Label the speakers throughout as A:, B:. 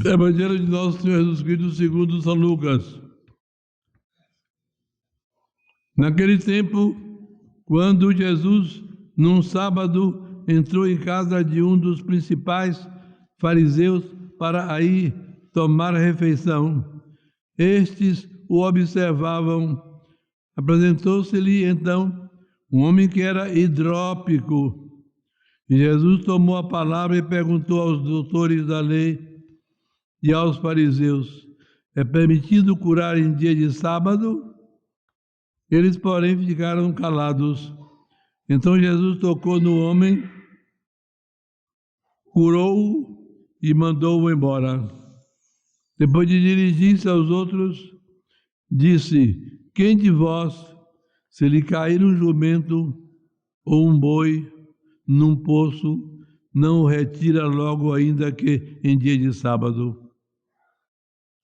A: Evangelho de Nosso Senhor Jesus Cristo segundo São Lucas. Naquele tempo, quando Jesus, num sábado, entrou em casa de um dos principais fariseus para aí tomar refeição, estes o observavam. Apresentou-se-lhe então um homem que era hidrópico. E Jesus tomou a palavra e perguntou aos doutores da lei e aos fariseus: é permitido curar em dia de sábado? Eles, porém, ficaram calados. Então Jesus tocou no homem, curou-o e mandou-o embora. Depois de dirigir-se aos outros, disse: quem de vós, se lhe cair um jumento ou um boi num poço, não o retira logo, ainda que em dia de sábado?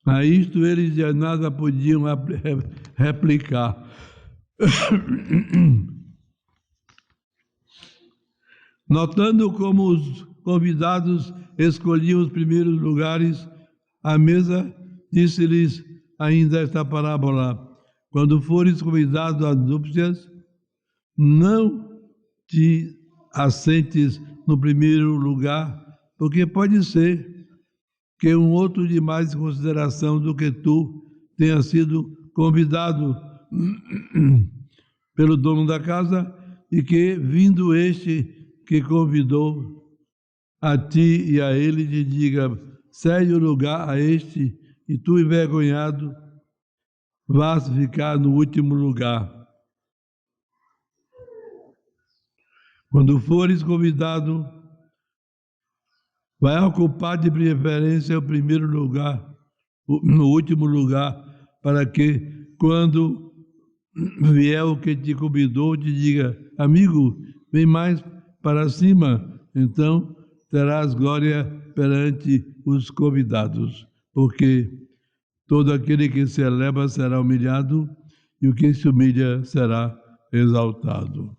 A: A isto eles de nada podiam replicar. Notando como os convidados escolhiam os primeiros lugares à mesa, disse-lhes ainda esta parábola: quando fores convidado às núpcias, não te assentes no primeiro lugar, porque pode ser que um outro de mais consideração do que tu tenha sido convidado pelo dono da casa, e que, vindo este que convidou a ti e a ele, te diga: cede o lugar a este, e tu, envergonhado, vás ficar no último lugar. Quando fores convidado, vai ocupar de preferência o primeiro lugar, no último lugar, para que, quando vier o que te convidou, te diga: amigo, vem mais para cima. Então terás glória perante os convidados, porque todo aquele que se eleva será humilhado, e o que se humilha será exaltado.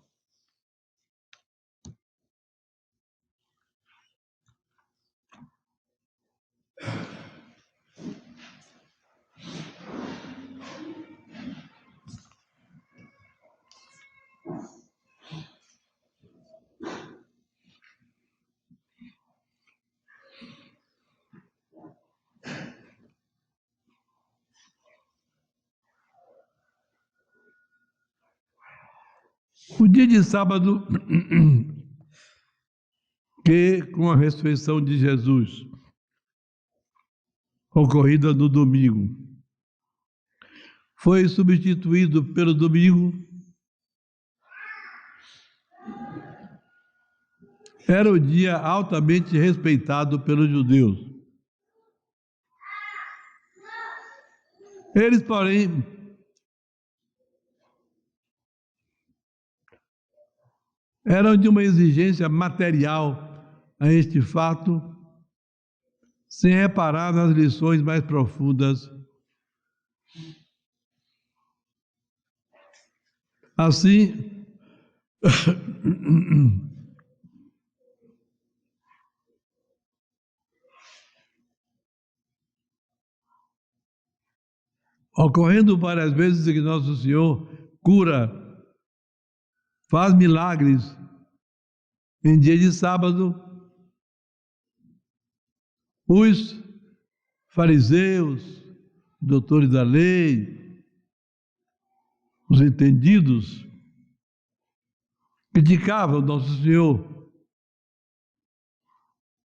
A: O dia de sábado, que com a ressurreição de Jesus, ocorrida no domingo, foi substituído pelo domingo, era o dia altamente respeitado pelos judeus. Eles, porém, eram de uma exigência material a este fato, sem reparar nas lições mais profundas. Assim, ocorrendo várias vezes que Nosso Senhor cura, faz milagres em dia de sábado, os fariseus, doutores da lei, os entendidos, criticavam Nosso Senhor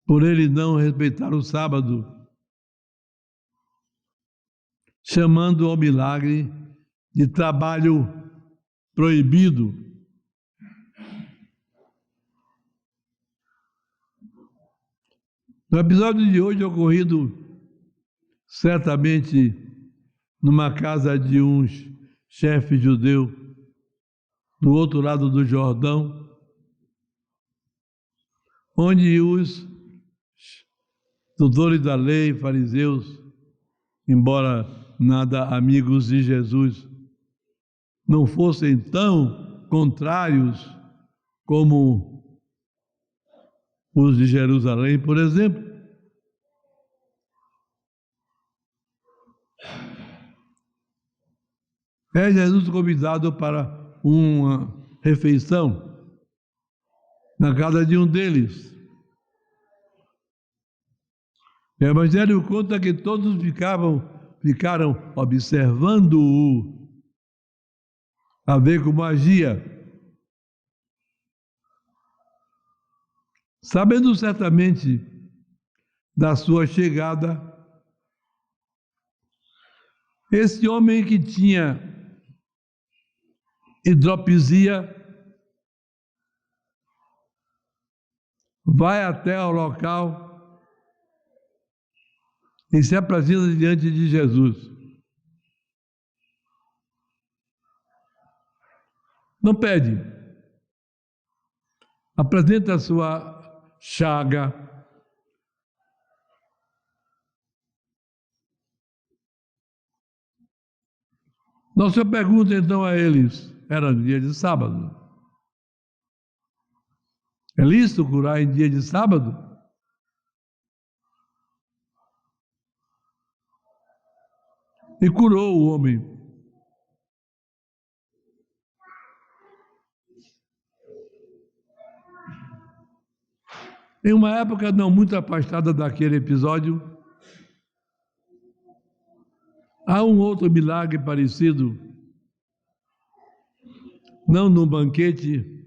A: por ele não respeitar o sábado, chamando ao milagre de trabalho proibido. No episódio de hoje, ocorrido certamente numa casa de um chefe judeu do outro lado do Jordão, onde os doutores da lei, fariseus, embora nada amigos de Jesus, não fossem tão contrários como os de Jerusalém, por exemplo, É Jesus convidado para uma refeição na casa de um deles. O Evangelho conta que todos ficaram observando-o, a ver como agia, sabendo certamente da sua chegada. Esse homem que tinha hidropisia vai até ao local e se apresenta diante de Jesus. Não pede, apresenta a sua chaga. Nossa pergunta então a eles, era dia de sábado. É lícito curar em dia de sábado? E curou o homem. Em uma época não muito afastada daquele episódio, há um outro milagre parecido, não num banquete,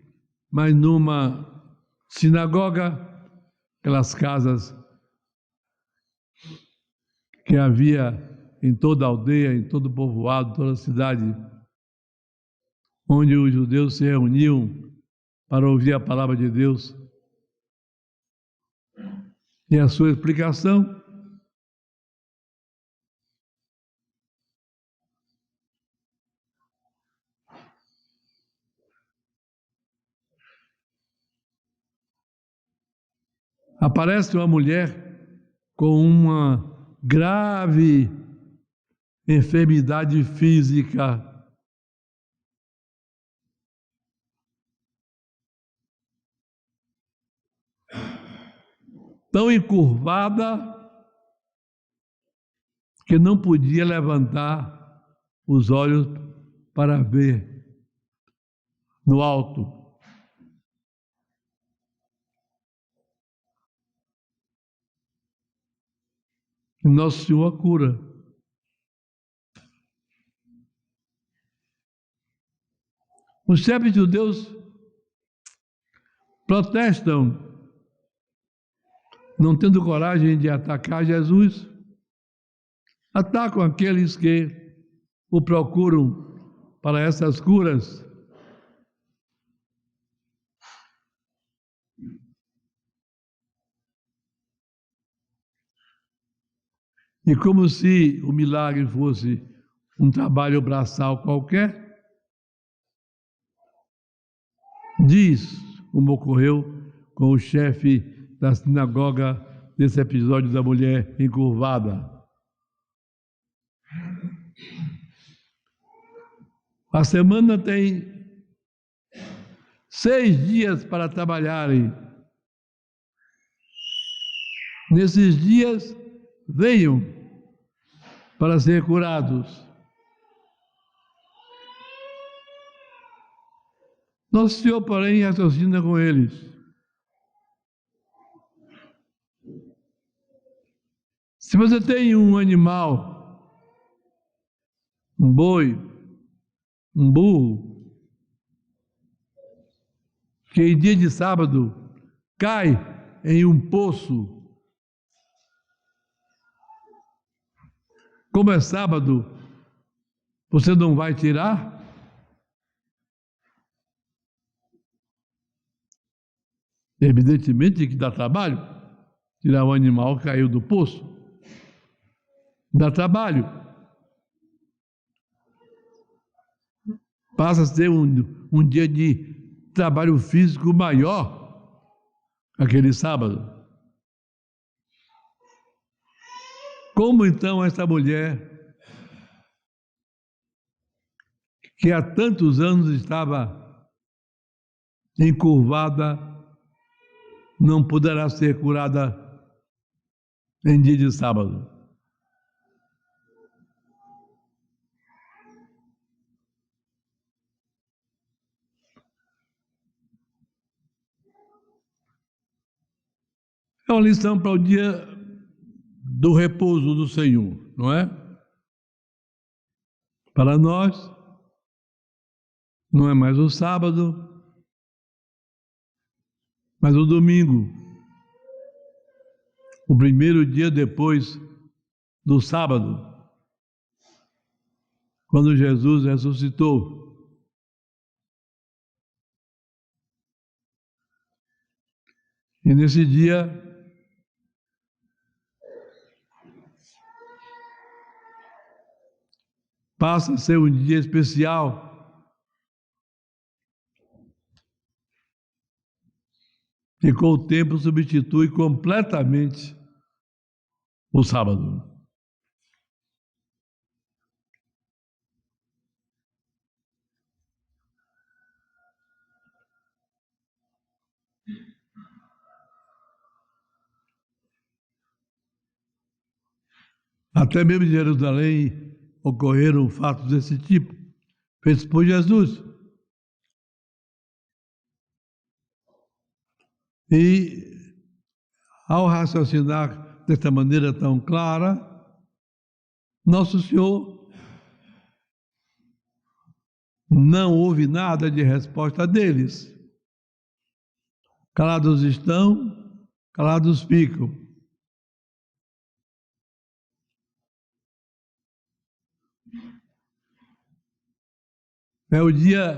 A: mas numa sinagoga, aquelas casas que havia em toda a aldeia, em todo o povoado, toda a cidade, onde os judeus se reuniam para ouvir a palavra de Deus. E a sua explicação aparece uma mulher com uma grave enfermidade física. Tão encurvada que não podia levantar os olhos para ver no alto. E Nosso Senhor cura. Os chefes judeus protestam, não tendo coragem de atacar Jesus, atacam aqueles que o procuram para essas curas. E como se o milagre fosse um trabalho braçal qualquer, diz como ocorreu com o chefe da sinagoga desse episódio da mulher encurvada. A semana tem 6 dias para trabalharem. Nesses dias, venham para ser curados. Nosso Senhor, porém, raciocina com eles. Se você tem um animal, um boi, um burro, que em dia de sábado cai em um poço, como é sábado, você não vai tirar? Evidentemente que dá trabalho tirar o animal que caiu do poço. Dá trabalho. Passa a ser um dia de trabalho físico maior aquele sábado. Como então essa mulher, que há tantos anos estava encurvada, não poderá ser curada em dia de sábado? uma lição para o dia do repouso do Senhor, não é? Para nós, não é mais o sábado, mas o domingo, o primeiro dia depois do sábado, quando Jesus ressuscitou. E nesse dia, passa a ser um dia especial, que com o tempo substitui completamente o sábado. Até mesmo em Jerusalém ocorreram fatos desse tipo, feitos por Jesus. E ao raciocinar desta maneira tão clara, Nosso Senhor não houve nada de resposta deles. Calados estão, calados ficam. É o dia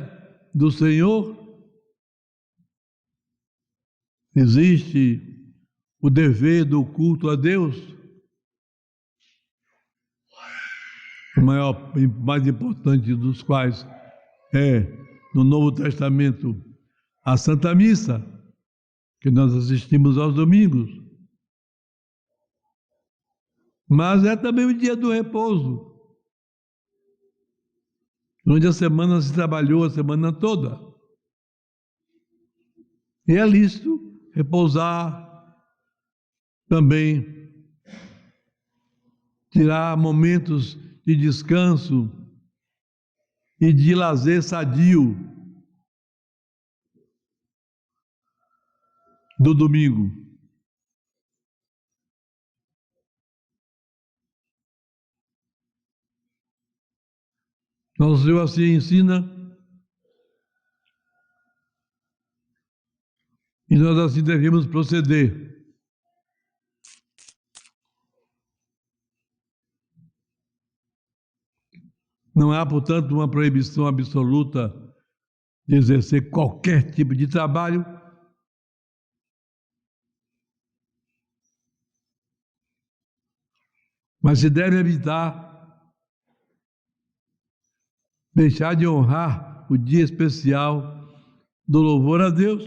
A: do Senhor, existe o dever do culto a Deus, o maior e mais importante dos quais é, no Novo Testamento, a Santa Missa, que nós assistimos aos domingos. Mas é também o dia do repouso. Durante a semana se trabalhou a semana toda. E é lícito repousar também, tirar momentos de descanso e de lazer sadio do domingo. Nosso Senhor assim ensina e nós assim devemos proceder. Não há, portanto, uma proibição absoluta de exercer qualquer tipo de trabalho, mas se deve evitar deixar de honrar o dia especial do louvor a Deus,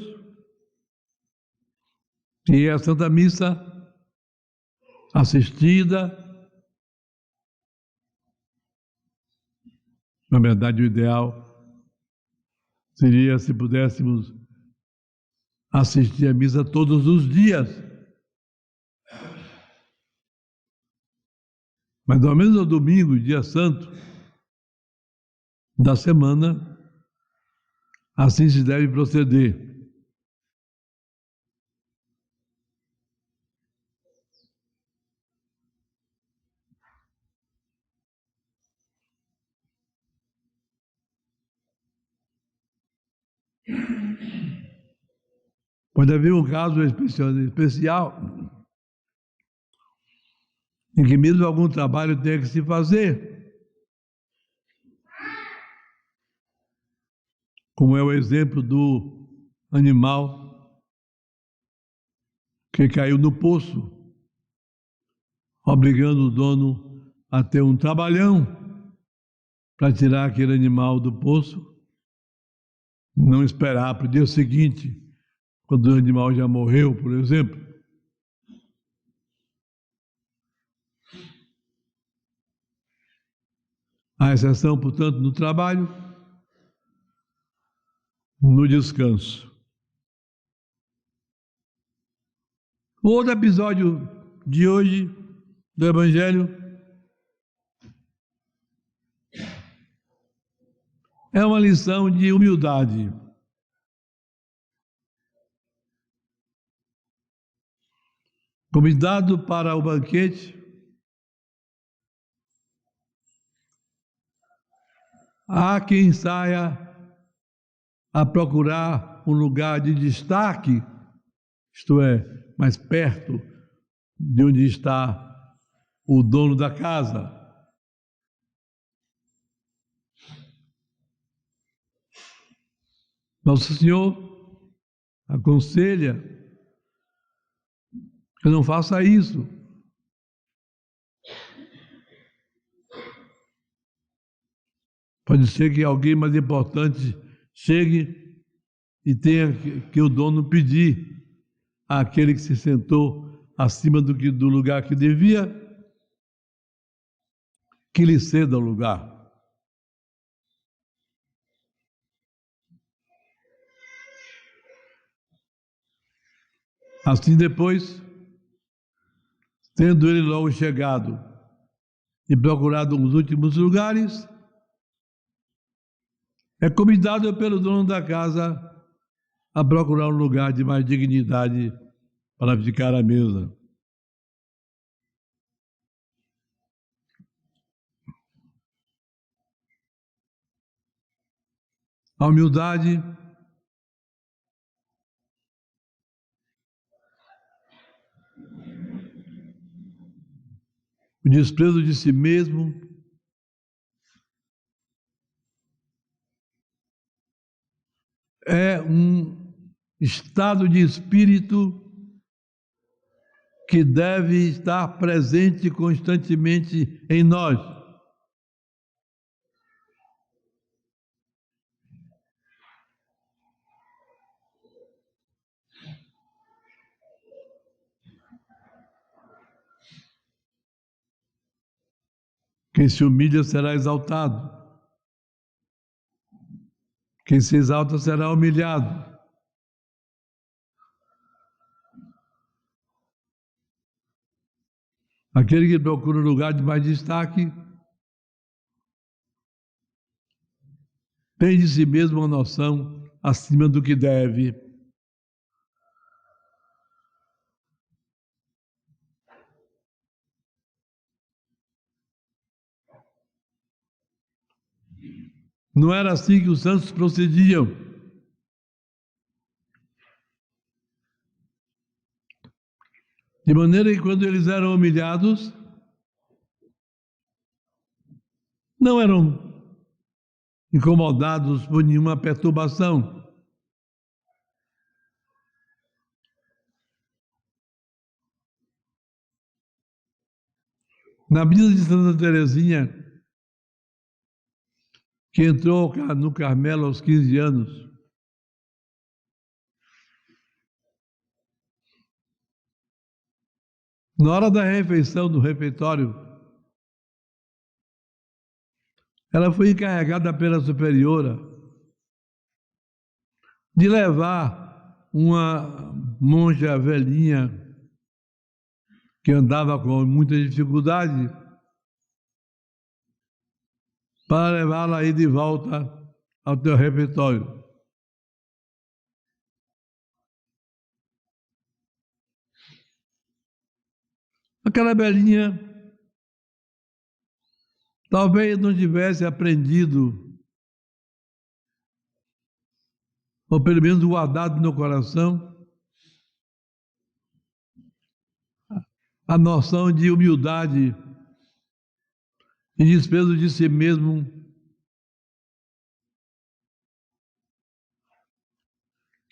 A: que é a Santa Missa assistida. Na verdade, o ideal seria se pudéssemos assistir a missa todos os dias. Mas ao menos no domingo, dia santo da semana, assim se deve proceder. Pode haver um caso especial em que mesmo algum trabalho tenha que se fazer, como é o exemplo do animal que caiu no poço, obrigando o dono a ter um trabalhão para tirar aquele animal do poço, não esperar para o dia seguinte, quando o animal já morreu, por exemplo. A exceção, portanto, no trabalho, no descanso. O outro episódio de hoje do Evangelho é uma lição de humildade. Convidado para o banquete, há quem saia a procurar um lugar de destaque, isto é, mais perto de onde está o dono da casa. Nosso Senhor aconselha que não faça isso. Pode ser que alguém mais importante chegue e tenha que o dono pedir àquele que se sentou acima do lugar que devia, que lhe ceda o lugar. Assim depois, tendo ele logo chegado e procurado os últimos lugares, é convidado pelo dono da casa a procurar um lugar de mais dignidade para ficar à mesa. A humildade o desprezo de si mesmo, é um estado de espírito que deve estar presente constantemente em nós. Quem se humilha será exaltado. Quem se exalta será humilhado. Aquele que procura um lugar de mais destaque tem de si mesmo uma noção acima do que deve. Não era assim que os santos procediam. De maneira que quando eles eram humilhados, não eram incomodados por nenhuma perturbação. Na vida de Santa Teresinha, que entrou no Carmelo aos 15 anos, na hora da refeição do refeitório, ela foi encarregada pela superiora de levar uma monja velhinha que andava com muita dificuldade para levá-la aí de volta ao teu refeitório. Aquela velhinha talvez não tivesse aprendido, ou pelo menos guardado no coração, a noção de humildade e desprezo de si mesmo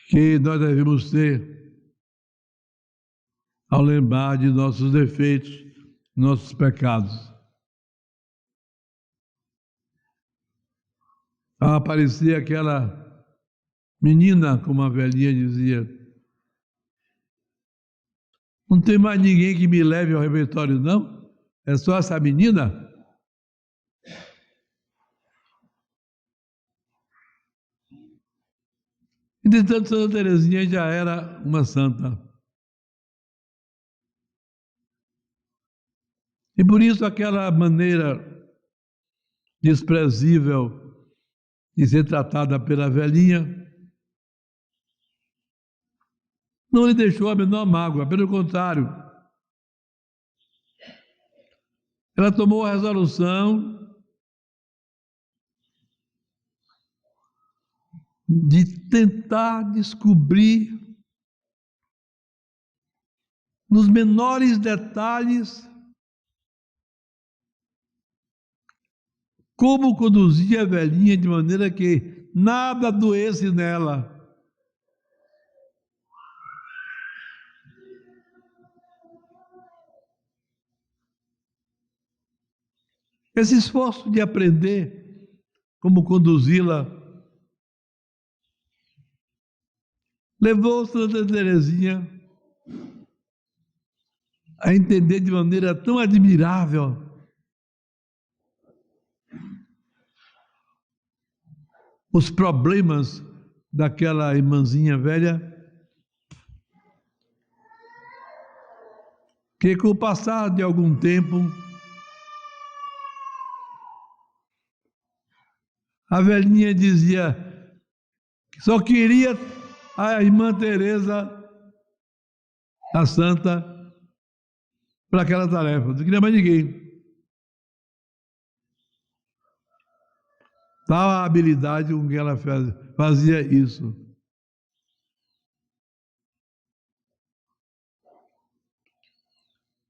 A: que nós devemos ter ao lembrar de nossos defeitos, nossos pecados. Aparecia aquela menina, como a velhinha dizia, não tem mais ninguém que me leve ao refeitório, não? É só essa menina? Entretanto, Santa Teresinha já era uma santa. E por isso aquela maneira desprezível de ser tratada pela velhinha não lhe deixou a menor mágoa, pelo contrário, ela tomou a resolução de tentar descobrir nos menores detalhes como conduzir a velhinha de maneira que nada doesse nela. Esse esforço de aprender como conduzi-la levou Santa Teresinha a entender de maneira tão admirável os problemas daquela irmãzinha velha, que com o passar de algum tempo, a velhinha dizia que só queria a irmã Teresa, a santa, para aquela tarefa, não queria mais ninguém. Tal a habilidade com que ela fazia isso.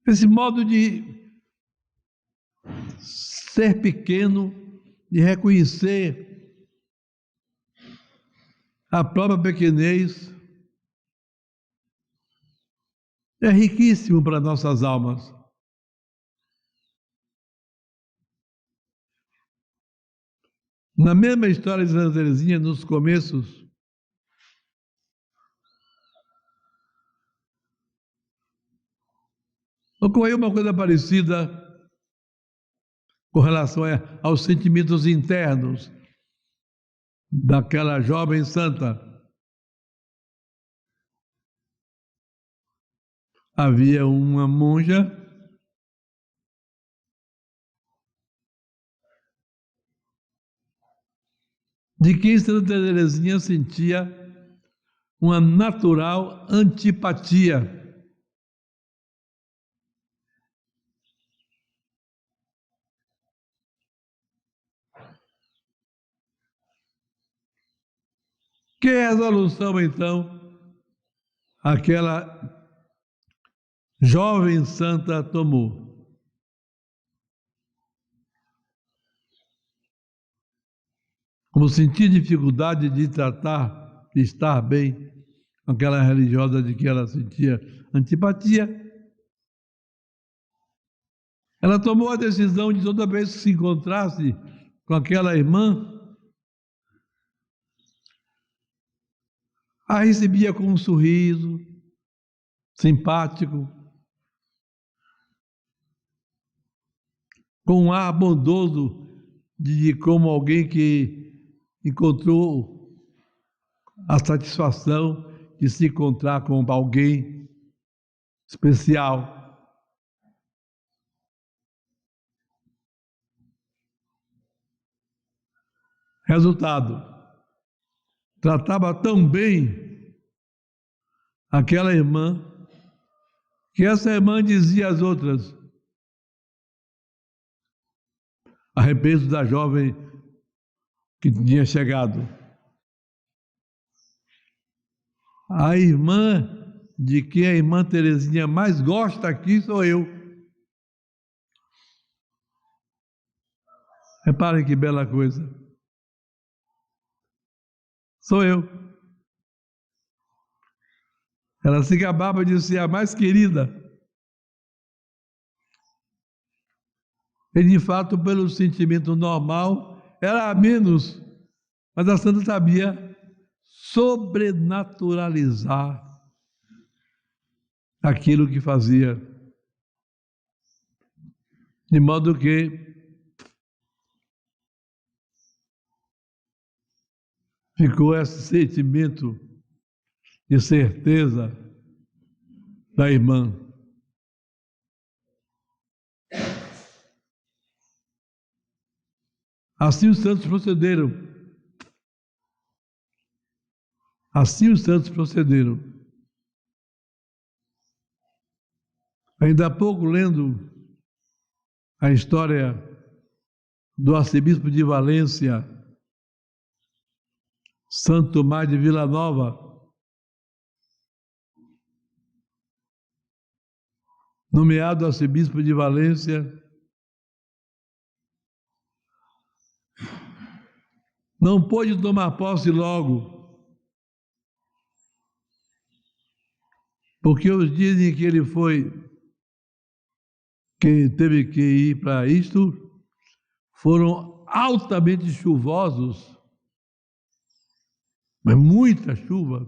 A: Esse modo de ser pequeno, de reconhecer a própria pequenez, é riquíssimo para nossas almas. Na mesma história de Santa Teresinha, nos começos, ocorreu uma coisa parecida com relação aos sentimentos internos daquela jovem santa. Havia uma monja de quem Santa Teresinha sentia uma natural antipatia. Que resolução, então, aquela jovem santa tomou? Como sentia dificuldade de tratar, de estar bem com aquela religiosa de que ela sentia antipatia, ela tomou a decisão de toda vez que se encontrasse com aquela irmã, a recebia com um sorriso simpático, com um ar bondoso de como alguém que encontrou a satisfação de se encontrar com alguém especial. Resultado, tratava tão bem aquela irmã, que essa irmã dizia às outras, a respeito da jovem que tinha chegado: a irmã de que a irmã Teresinha mais gosta aqui sou eu. Reparem que bela coisa. Sou eu. Ela se gabava de ser a mais querida. E, de fato, pelo sentimento normal, era a menos. Mas a santa sabia sobrenaturalizar aquilo que fazia. De modo que ficou esse sentimento de certeza da irmã. Assim os santos procederam. Assim os santos procederam. Ainda há pouco, lendo a história do arcebispo de Valência, Santo Tomás de Vila Nova, nomeado arcebispo de Valência, não pôde tomar posse logo, porque os dias em que ele teve que ir para isto, foram altamente chuvosos, mas muita chuva.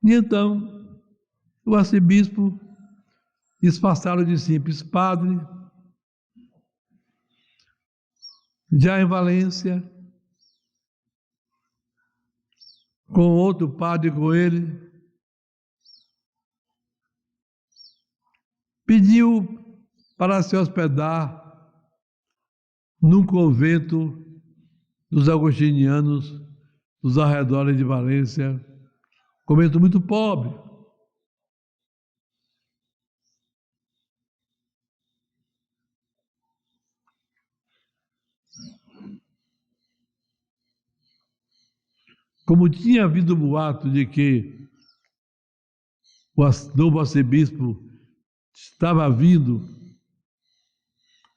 A: E então, o arcebispo, disfarçado de simples padre, já em Valência, com outro padre com ele, pediu para se hospedar num convento dos agostinianos dos arredores de Valência, convento muito pobre. Como tinha havido boato de que o novo arcebispo estava vindo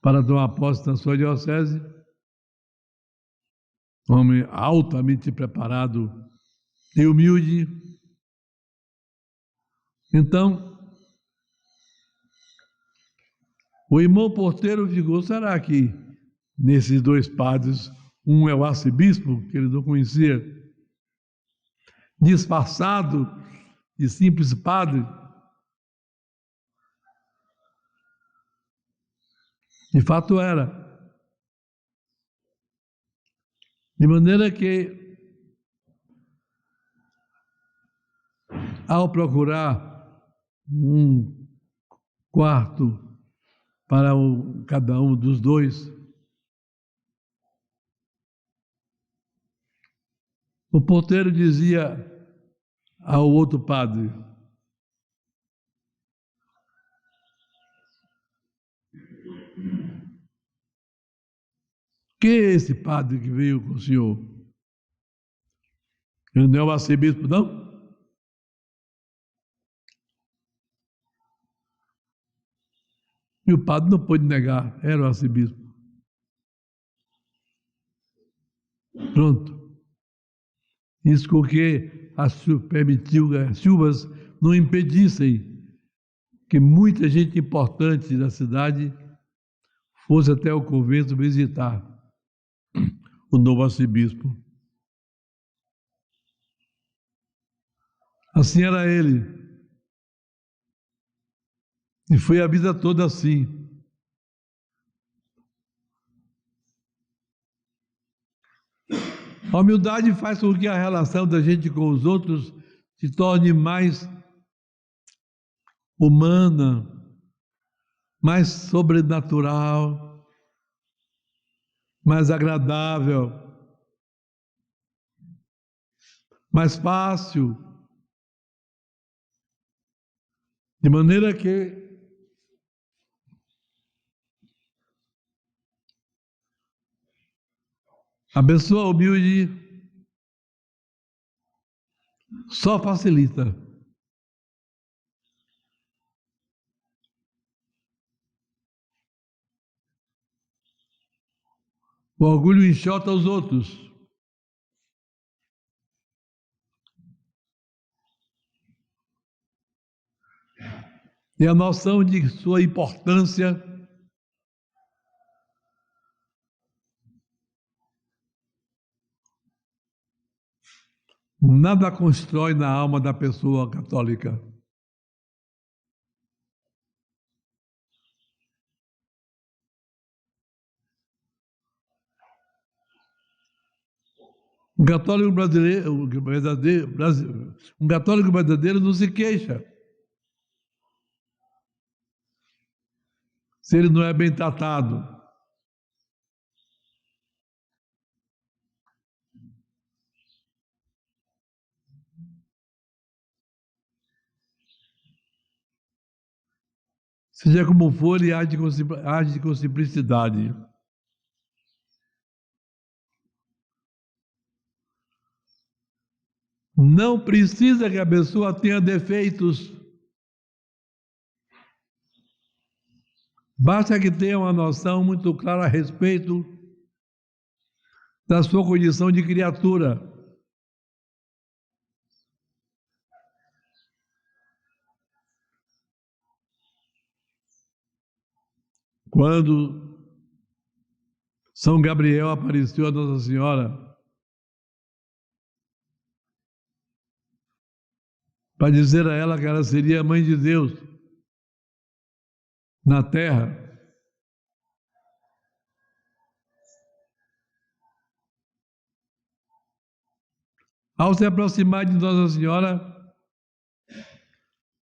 A: para tomar posse na sua diocese, um homem altamente preparado e humilde. Então, o irmão porteiro ficou, será que nesses dois padres, um é o arcebispo, que ele não conhecia, disfarçado de simples padre? De fato era. De maneira que, ao procurar um quarto para cada um dos dois, o porteiro dizia ao outro padre: quem é esse padre que veio com o senhor? Ele não é o arcebispo, não? E o padre não pôde negar, era o arcebispo. Pronto. Isso porque permitiu que as chuvas não impedissem que muita gente importante da cidade fosse até o convento visitar o novo arcebispo. Assim era ele. E foi a vida toda assim. A humildade faz com que a relação da gente com os outros se torne mais humana, mais sobrenatural, mais agradável, mais fácil. De maneira que a pessoa humilde só facilita. O orgulho enxota os outros. E a noção de sua importância nada constrói na alma da pessoa católica. Um católico um católico verdadeiro não se queixa se ele não é bem tratado. Seja como for, ele age com simplicidade. Não precisa que a pessoa tenha defeitos. Basta que tenha uma noção muito clara a respeito da sua condição de criatura. Quando São Gabriel apareceu a Nossa Senhora para dizer a ela que ela seria a mãe de Deus na terra, ao se aproximar de Nossa Senhora,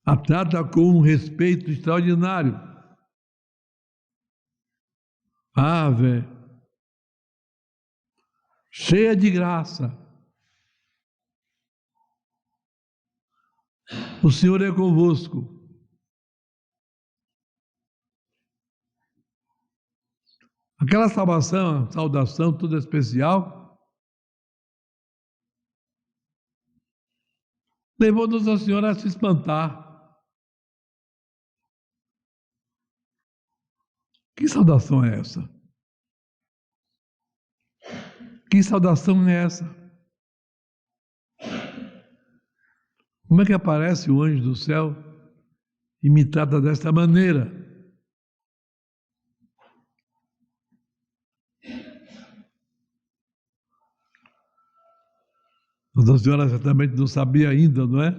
A: a trata com um respeito extraordinário. Ave, cheia de graça, o Senhor é convosco. Aquela saudação toda especial, levou Nossa Senhora a se espantar. Que saudação é essa? Que saudação é essa? Como é que aparece o anjo do céu e me trata desta maneira? Nossa Senhora certamente não sabia ainda, não é?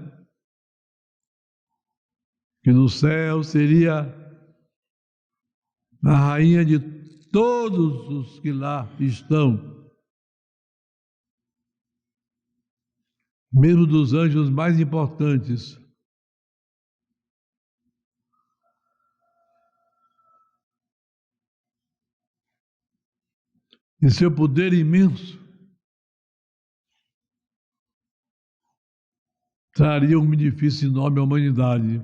A: Que no céu seria a rainha de todos os que lá estão, mesmo dos anjos mais importantes. E seu poder imenso traria um benefício enorme à humanidade.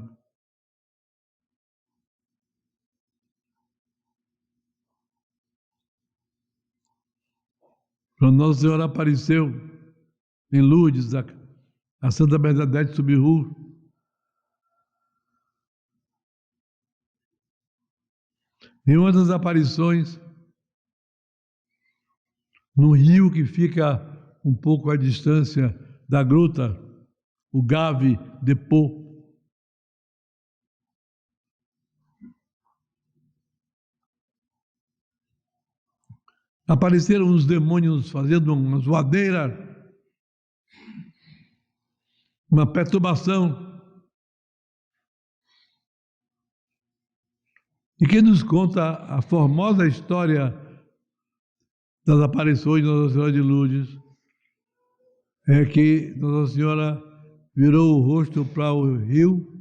A: Quando Nossa Senhora apareceu em Lourdes, a Santa Bernadette Soubirous, em uma das aparições, num rio que fica um pouco à distância da gruta, o Gave de Pau. Apareceram os demônios fazendo uma zoadeira, uma perturbação. E quem nos conta a formosa história das aparições de Nossa Senhora de Lourdes é que Nossa Senhora virou o rosto para o rio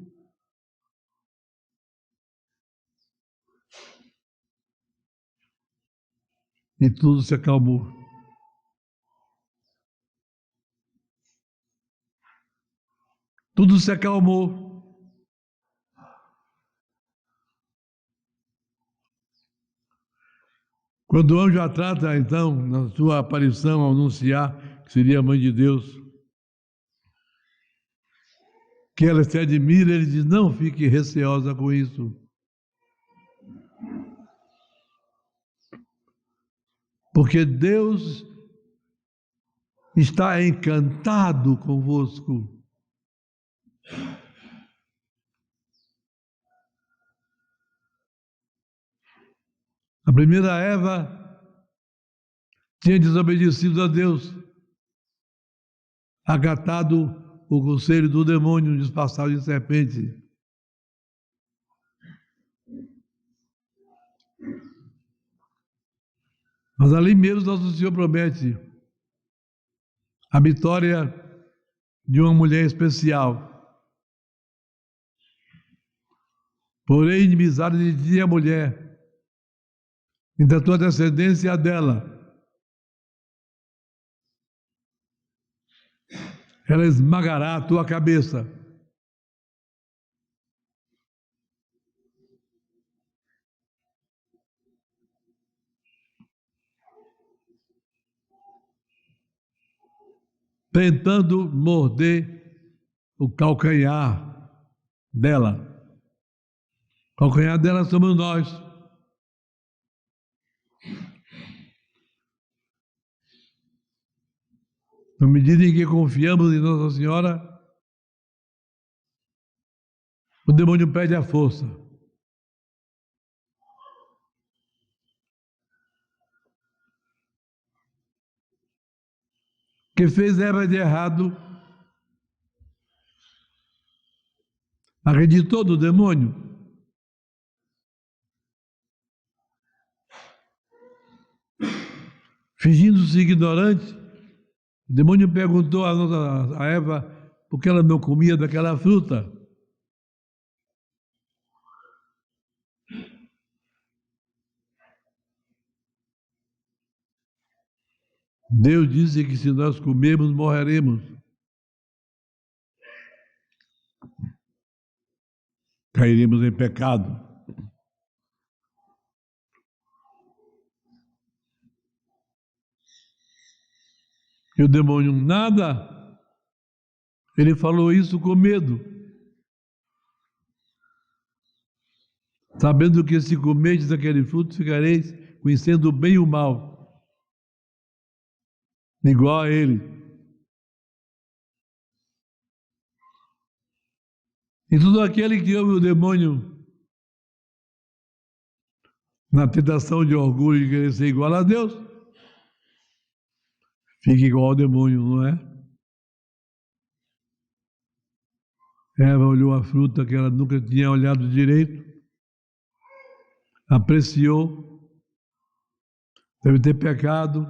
A: e tudo se acalmou. Tudo se acalmou. Quando o anjo a trata, então, na sua aparição, ao anunciar que seria a mãe de Deus, que ela se admira, ele diz, não fique receosa com isso. Porque Deus está encantado convosco. A primeira Eva tinha desobedecido a Deus, acatado o conselho do demônio disfarçado de serpente. Mas ali mesmo Nosso Senhor promete a vitória de uma mulher especial. Porém, inimizade de ti a mulher, entre a tua descendência e a dela. Ela esmagará a tua cabeça. tentando morder o calcanhar dela. O calcanhar dela somos nós. Na medida em que confiamos em Nossa Senhora, o demônio perde a força. O que fez Eva de errado, acreditou no demônio. Fingindo-se ignorante, o demônio perguntou a Eva por que ela não comia daquela fruta. Deus disse que se nós comermos, morreremos. Cairemos em pecado. E o demônio, nada. Ele falou isso com medo. Sabendo que se comerdes daquele fruto, ficareis conhecendo o bem e o mal. Igual a ele. E todo aquele que ouve o demônio na tentação de orgulho de querer ser igual a Deus, fica igual ao demônio, não é? Eva olhou a fruta que ela nunca tinha olhado direito, apreciou, deve ter pecado,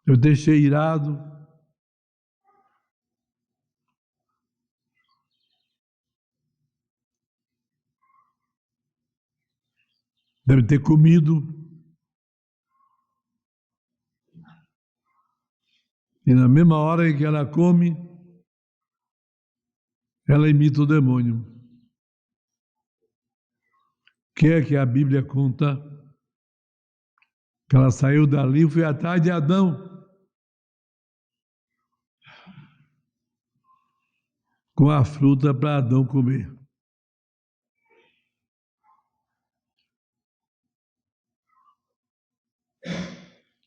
A: deve ter cheirado, deve ter comido, e na mesma hora em que ela come, ela imita o demônio. O que é que a Bíblia conta? Que ela saiu dali e foi atrás de Adão, com a fruta para Adão comer.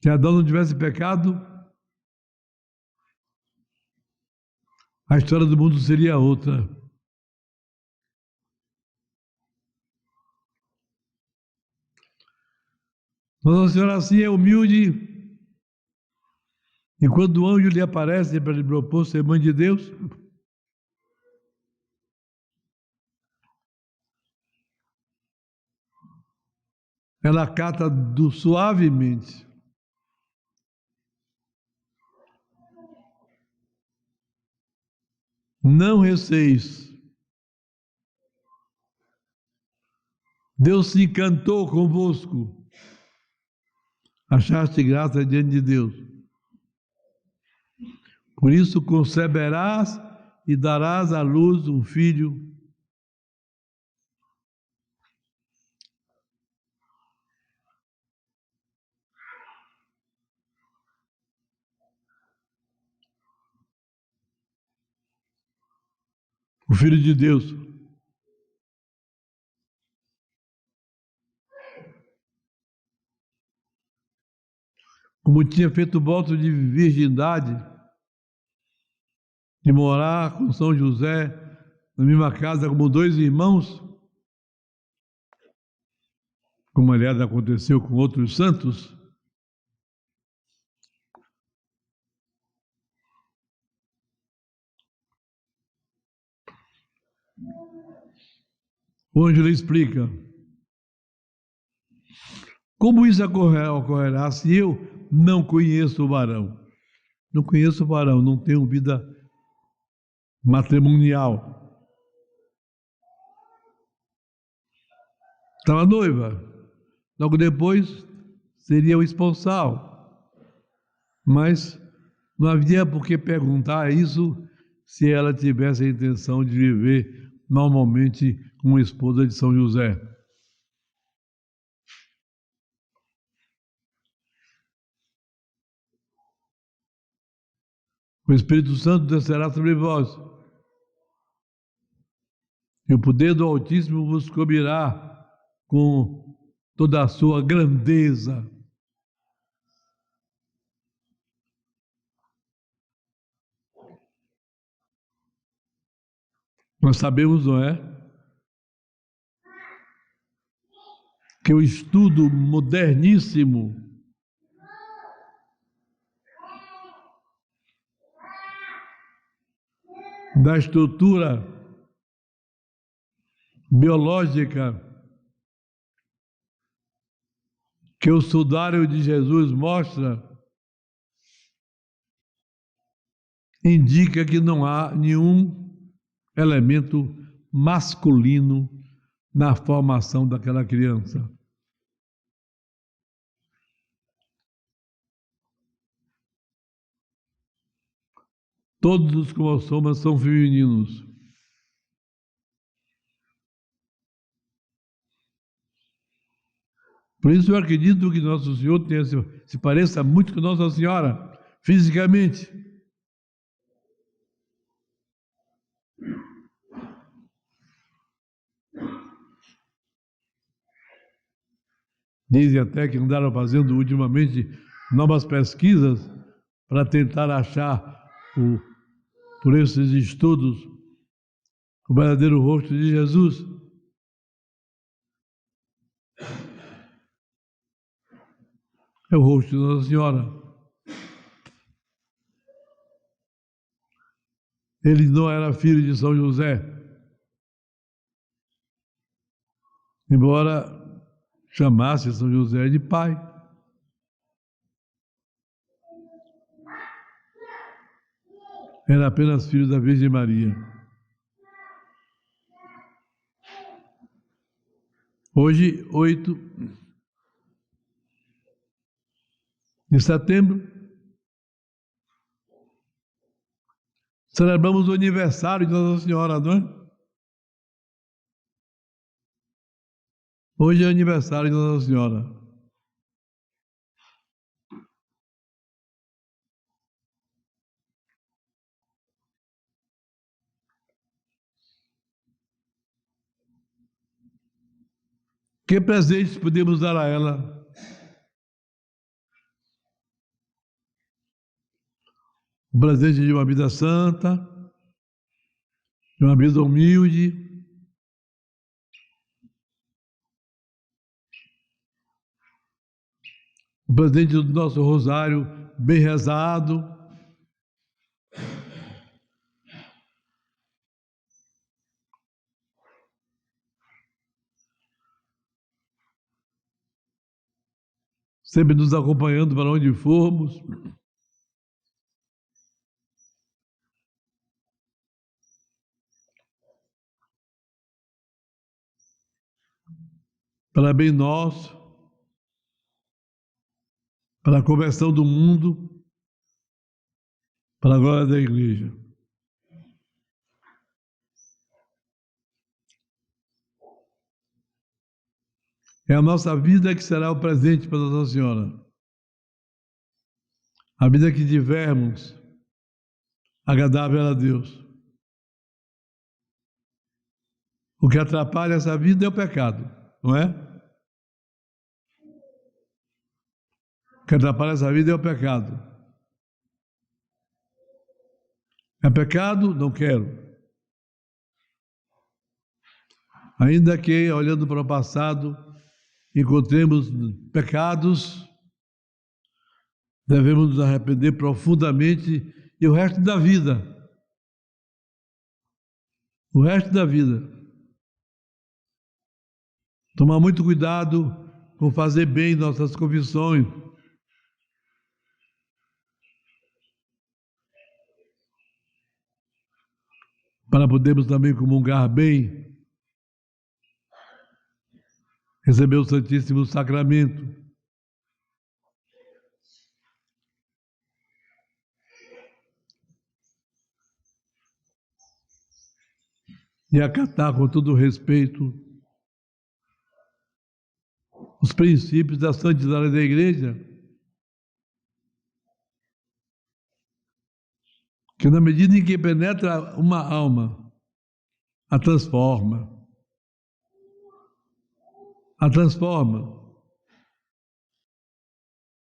A: Se Adão não tivesse pecado, a história do mundo seria outra. Nossa Senhora assim é humilde, e quando o anjo lhe aparece para lhe propor ser mãe de Deus, ela acata suavemente. Não receis. Deus se encantou convosco. Achaste graça diante de Deus. Por isso conceberás e darás à luz um filho. O Filho de Deus. Como tinha feito voto de virgindade, de morar com São José na mesma casa como dois irmãos, como aliás aconteceu com outros santos, o anjo lhe explica: como isso ocorrerá se eu não conheço o varão? Não conheço o varão, não tenho vida matrimonial. Estava noiva. Logo depois seria o esponsal. Mas não havia por que perguntar isso se ela tivesse a intenção de viver normalmente como esposa de São José. O Espírito Santo descerá sobre vós, e o poder do Altíssimo vos cobrirá com toda a sua grandeza. Nós sabemos, não é, que o estudo moderníssimo da estrutura biológica que o sudário de Jesus mostra, indica que não há nenhum elemento masculino na formação daquela criança. Todos os cromossomas são femininos. Por isso eu acredito que Nosso Senhor se pareça muito com Nossa Senhora, fisicamente. Dizem até que andaram fazendo ultimamente novas pesquisas para tentar achar, por esses estudos, o verdadeiro rosto de Jesus. É o rosto de Nossa Senhora. Ele não era filho de São José, embora chamasse São José de pai. Era apenas filho da Virgem Maria. Hoje, 8 de setembro, celebramos o aniversário de Nossa Senhora, não é? Hoje é aniversário de Nossa Senhora. Que presentes podemos dar a ela? O presente de uma vida santa, de uma vida humilde, o presente do nosso rosário bem rezado, sempre nos acompanhando para onde formos. Para bem nosso, para a conversão do mundo, para a glória da Igreja. É a nossa vida que será o presente para Nossa Senhora. A vida que tivermos, agradável a Deus. O que atrapalha essa vida é o pecado, não é? O que atrapalha essa vida é o pecado. É pecado? Não quero. Ainda que, olhando para o passado, encontremos pecados, devemos nos arrepender profundamente e o resto da vida. O resto da vida. Tomar muito cuidado com fazer bem nossas confissões. Para podermos também comungar bem, receber o Santíssimo Sacramento. E acatar com todo respeito os princípios da santidade da Igreja. Que na medida em que penetra uma alma, a transforma.